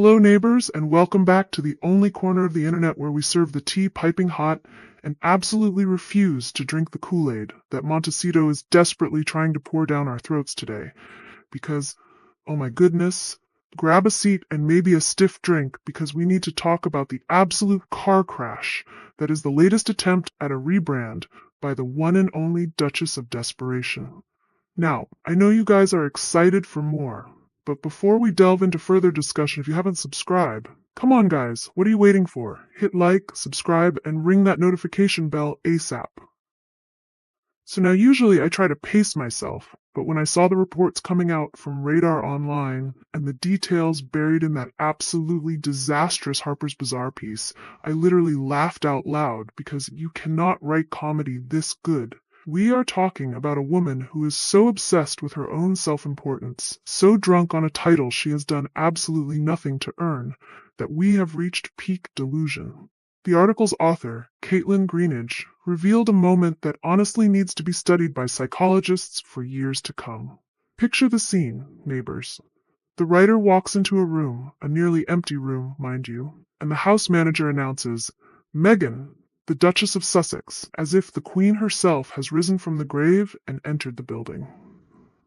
Hello, neighbors, and welcome back to the only corner of the internet where we serve the tea piping hot and absolutely refuse to drink the Kool-Aid that Montecito is desperately trying to pour down our throats today. Because, oh my goodness, grab a seat and maybe a stiff drink because we need to talk about the absolute car crash that is the latest attempt at a rebrand by the one and only Duchess of Desperation. Now, I know you guys are excited for more, but before we delve into further discussion, if you haven't subscribed, come on guys, what are you waiting for? Hit like, subscribe, and ring that notification bell ASAP. So now usually I try to pace myself, but when I saw the reports coming out from Radar Online and the details buried in that absolutely disastrous Harper's Bazaar piece, I literally laughed out loud because you cannot write comedy this good. We are talking about a woman who is so obsessed with her own self-importance, so drunk on a title she has done absolutely nothing to earn, that we have reached peak delusion. The article's author, Caitlin Greenidge, revealed a moment that honestly needs to be studied by psychologists for years to come. Picture the scene, neighbors. The writer walks into a room, a nearly empty room, mind you, and the house manager announces, "Meghan, the Duchess of Sussex," as if the Queen herself has risen from the grave and entered the building.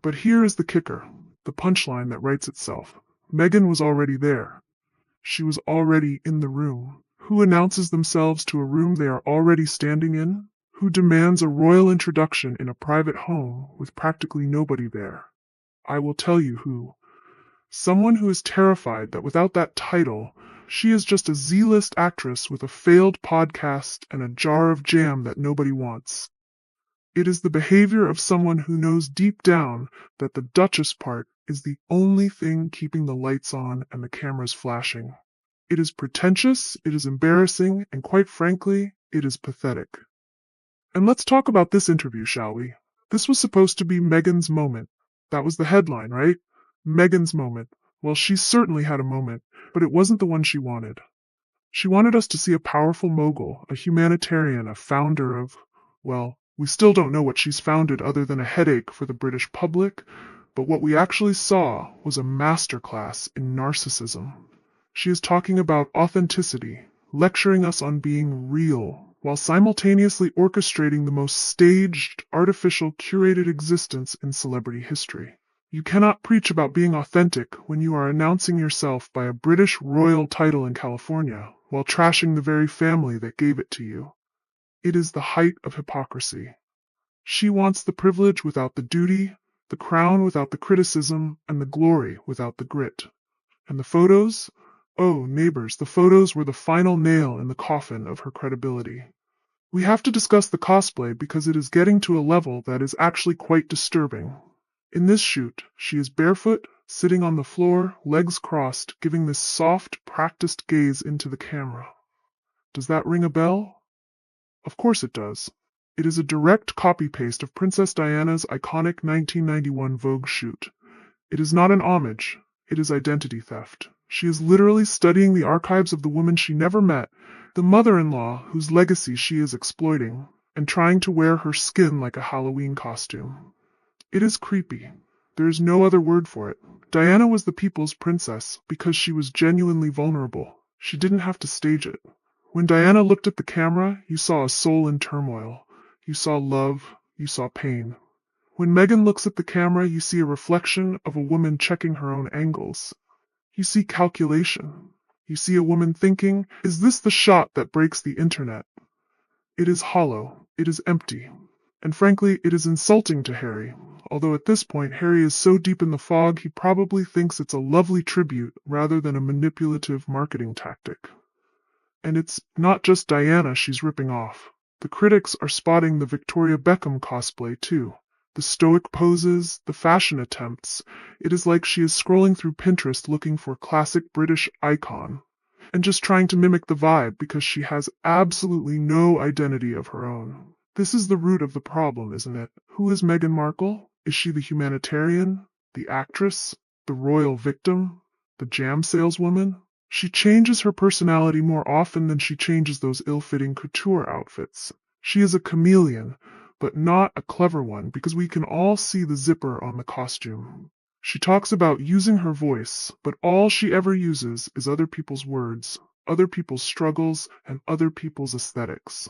But here is the kicker, the punchline that writes itself. Meghan was already there. She was already in the room. Who announces themselves to a room they are already standing in? Who demands a royal introduction in a private home with practically nobody there? I will tell you who. Someone who is terrified that without that title, she is just a Z-list actress with a failed podcast and a jar of jam that nobody wants. It is the behavior of someone who knows deep down that the Duchess part is the only thing keeping the lights on and the cameras flashing. It is pretentious, it is embarrassing, and quite frankly, it is pathetic. And let's talk about this interview, shall we? This was supposed to be Meghan's moment. That was the headline, right? Meghan's moment. Well, she certainly had a moment, but it wasn't the one she wanted. She wanted us to see a powerful mogul, a humanitarian, a founder of, well, we still don't know what she's founded other than a headache for the British public, but what we actually saw was a masterclass in narcissism. She is talking about authenticity, lecturing us on being real, while simultaneously orchestrating the most staged, artificial, curated existence in celebrity history. You cannot preach about being authentic when you are announcing yourself by a British royal title in California, while trashing the very family that gave it to you. It is the height of hypocrisy. She wants the privilege without the duty, the crown without the criticism, and the glory without the grit. And the photos? Oh, neighbors, the photos were the final nail in the coffin of her credibility. We have to discuss the cosplay because it is getting to a level that is actually quite disturbing. In this shoot, she is barefoot, sitting on the floor, legs crossed, giving this soft, practiced gaze into the camera. Does that ring a bell? Of course it does. It is a direct copy-paste of Princess Diana's iconic 1991 Vogue shoot. It is not an homage, it is identity theft. She is literally studying the archives of the woman she never met, the mother-in-law whose legacy she is exploiting, and trying to wear her skin like a Halloween costume. It is creepy. There is no other word for it. Diana was the people's princess because she was genuinely vulnerable. She didn't have to stage it. When Diana looked at the camera, you saw a soul in turmoil. You saw love. You saw pain. When Meghan looks at the camera, you see a reflection of a woman checking her own angles. You see calculation. You see a woman thinking, is this the shot that breaks the internet? It is hollow. It is empty. And frankly, it is insulting to Harry, although at this point Harry is so deep in the fog he probably thinks it's a lovely tribute rather than a manipulative marketing tactic. And it's not just Diana she's ripping off. The critics are spotting the Victoria Beckham cosplay too. The stoic poses, the fashion attempts. It is like she is scrolling through Pinterest looking for classic British icon, and just trying to mimic the vibe because she has absolutely no identity of her own. This is the root of the problem, isn't it? Who is Meghan Markle? Is she the humanitarian, the actress, the royal victim, the jam saleswoman? She changes her personality more often than she changes those ill-fitting couture outfits. She is a chameleon, but not a clever one because we can all see the zipper on the costume. She talks about using her voice, but all she ever uses is other people's words, other people's struggles, and other people's aesthetics.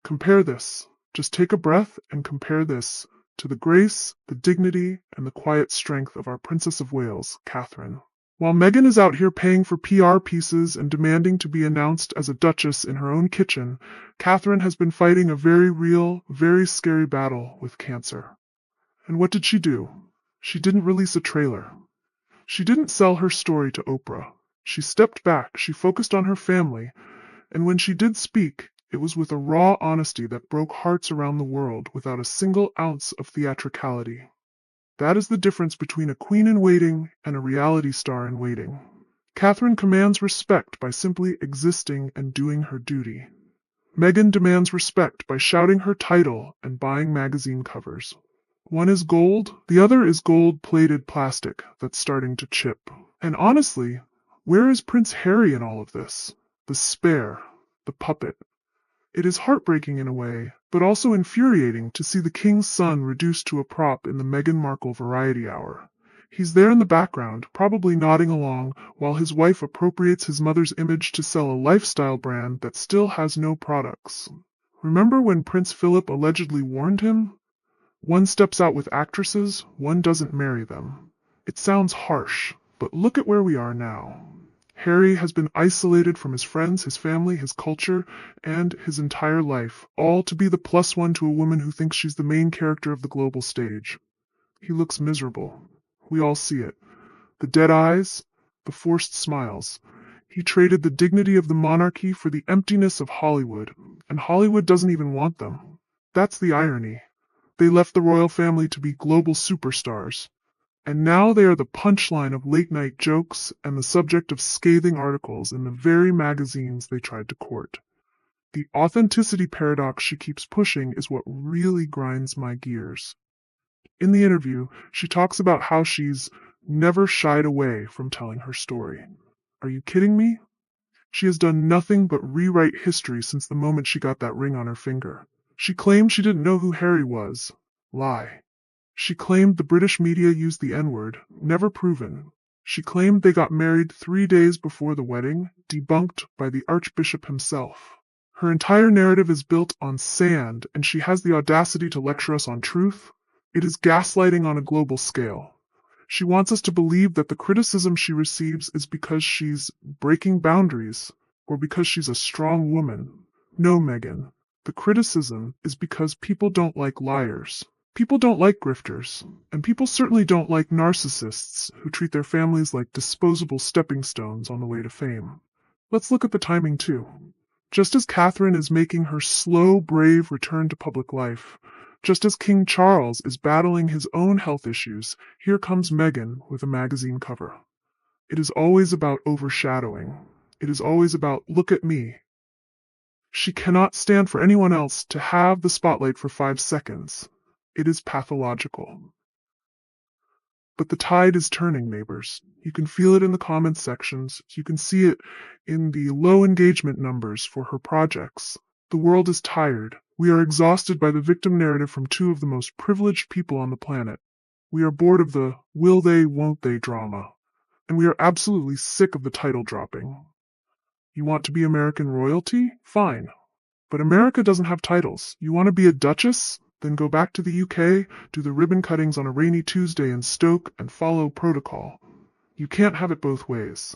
Compare this. Just take a breath and compare this to the grace, the dignity, and the quiet strength of our Princess of Wales, Catherine. While Meghan is out here paying for PR pieces and demanding to be announced as a duchess in her own kitchen, Catherine has been fighting a very real, very scary battle with cancer. And what did she do? She didn't release a trailer. She didn't sell her story to Oprah. She stepped back, she focused on her family, and when she did speak, it was with a raw honesty that broke hearts around the world without a single ounce of theatricality. That is the difference between a queen in waiting and a reality star in waiting. Catherine commands respect by simply existing and doing her duty. Meghan demands respect by shouting her title and buying magazine covers. One is gold, the other is gold-plated plastic that's starting to chip. And honestly, where is Prince Harry in all of this? The spare, the puppet. It is heartbreaking in a way, but also infuriating to see the king's son reduced to a prop in the Meghan Markle Variety Hour. He's there in the background, probably nodding along, while his wife appropriates his mother's image to sell a lifestyle brand that still has no products. Remember when Prince Philip allegedly warned him? One steps out with actresses, one doesn't marry them. It sounds harsh, but look at where we are now. Harry has been isolated from his friends, his family, his culture, and his entire life, all to be the plus one to a woman who thinks she's the main character of the global stage. He looks miserable. We all see it. The dead eyes, the forced smiles. He traded the dignity of the monarchy for the emptiness of Hollywood, and Hollywood doesn't even want them. That's the irony. They left the royal family to be global superstars. And now they are the punchline of late-night jokes and the subject of scathing articles in the very magazines they tried to court. The authenticity paradox she keeps pushing is what really grinds my gears. In the interview, she talks about how she's never shied away from telling her story. Are you kidding me? She has done nothing but rewrite history since the moment she got that ring on her finger. She claimed she didn't know who Harry was. Lie. She claimed the British media used the N-word, never proven. She claimed they got married 3 days before the wedding, debunked by the Archbishop himself. Her entire narrative is built on sand, and she has the audacity to lecture us on truth. It is gaslighting on a global scale. She wants us to believe that the criticism she receives is because she's breaking boundaries, or because she's a strong woman. No, Meghan. The criticism is because people don't like liars. People don't like grifters, and people certainly don't like narcissists who treat their families like disposable stepping stones on the way to fame. Let's look at the timing too. Just as Catherine is making her slow, brave return to public life, just as King Charles is battling his own health issues, here comes Meghan with a magazine cover. It is always about overshadowing. It is always about, look at me. She cannot stand for anyone else to have the spotlight for 5 seconds. It is pathological. But the tide is turning, neighbors. You can feel it in the comments sections. You can see it in the low engagement numbers for her projects. The world is tired. We are exhausted by the victim narrative from 2 of the most privileged people on the planet. We are bored of the will they, won't they drama. And we are absolutely sick of the title dropping. You want to be American royalty? Fine. But America doesn't have titles. You want to be a duchess? Then go back to the UK, do the ribbon cuttings on a rainy Tuesday in Stoke, and follow protocol. You can't have it both ways.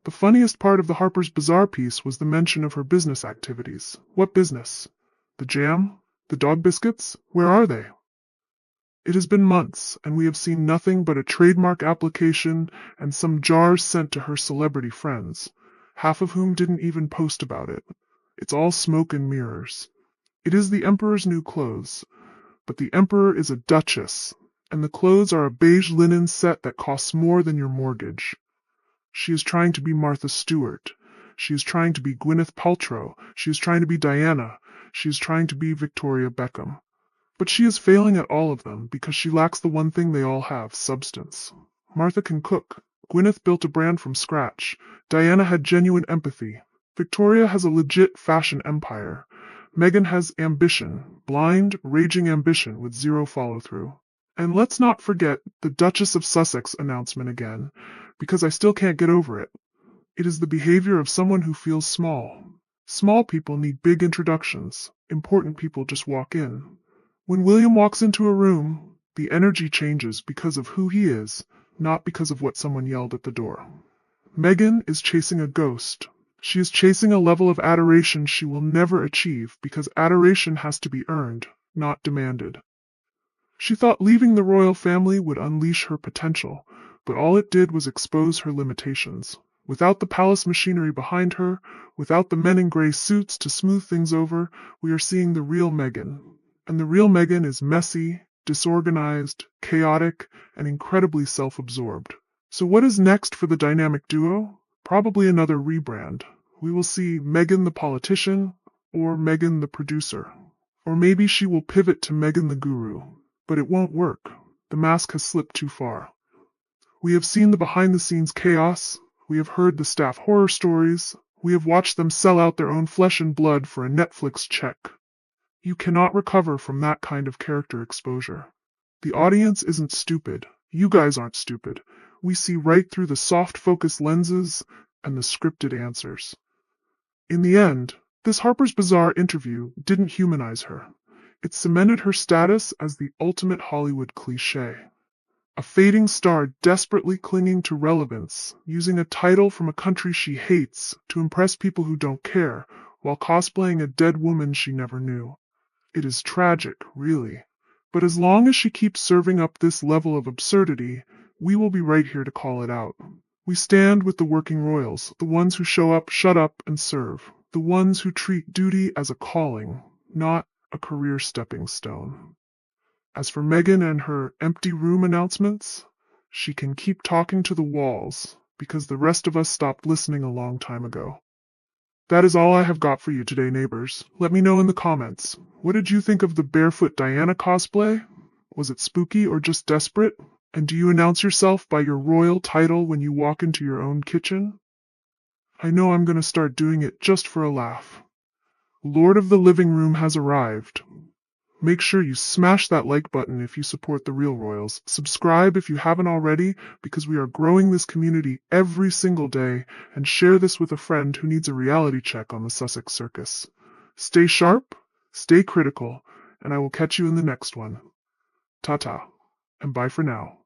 The funniest part of the Harper's Bazaar piece was the mention of her business activities. What business? The jam? The dog biscuits? Where are they? It has been months, and we have seen nothing but a trademark application and some jars sent to her celebrity friends, half of whom didn't even post about it. It's all smoke and mirrors. It is the emperor's new clothes. But the emperor is a duchess, and the clothes are a beige linen set that costs more than your mortgage. She is trying to be Martha Stewart. She is trying to be Gwyneth Paltrow. She is trying to be Diana. She is trying to be Victoria Beckham. But she is failing at all of them because she lacks the one thing they all have, substance. Martha can cook. Gwyneth built a brand from scratch. Diana had genuine empathy. Victoria has a legit fashion empire. Meghan has ambition, blind, raging ambition with zero follow-through. And let's not forget the Duchess of Sussex announcement again, because I still can't get over it. It is the behavior of someone who feels small. Small people need big introductions. Important people just walk in. When William walks into a room, the energy changes because of who he is, not because of what someone yelled at the door. Meghan is chasing a ghost. She is chasing a level of adoration she will never achieve because adoration has to be earned, not demanded. She thought leaving the royal family would unleash her potential, but all it did was expose her limitations. Without the palace machinery behind her, without the men in gray suits to smooth things over, we are seeing the real Meghan. And the real Meghan is messy, disorganized, chaotic, and incredibly self-absorbed. So what is next for the dynamic duo? Probably another rebrand. We will see Meghan the politician, or Meghan the producer. Or maybe she will pivot to Meghan the guru. But it won't work. The mask has slipped too far. We have seen the behind-the-scenes chaos. We have heard the staff horror stories. We have watched them sell out their own flesh and blood for a Netflix check. You cannot recover from that kind of character exposure. The audience isn't stupid. You guys aren't stupid. We see right through the soft focus lenses and the scripted answers. In the end, this Harper's Bazaar interview didn't humanize her. It cemented her status as the ultimate Hollywood cliché. A fading star desperately clinging to relevance, using a title from a country she hates to impress people who don't care, while cosplaying a dead woman she never knew. It is tragic, really. But as long as she keeps serving up this level of absurdity, we will be right here to call it out. We stand with the working royals, the ones who show up, shut up, and serve. The ones who treat duty as a calling, not a career stepping stone. As for Meghan and her empty room announcements, she can keep talking to the walls because the rest of us stopped listening a long time ago. That is all I have got for you today, neighbors. Let me know in the comments. What did you think of the barefoot Diana cosplay? Was it spooky or just desperate? And do you announce yourself by your royal title when you walk into your own kitchen? I know I'm going to start doing it just for a laugh. Lord of the Living Room has arrived. Make sure you smash that like button if you support the real royals. Subscribe if you haven't already, because we are growing this community every single day, and share this with a friend who needs a reality check on the Sussex Circus. Stay sharp, stay critical, and I will catch you in the next one. Ta-ta, and bye for now.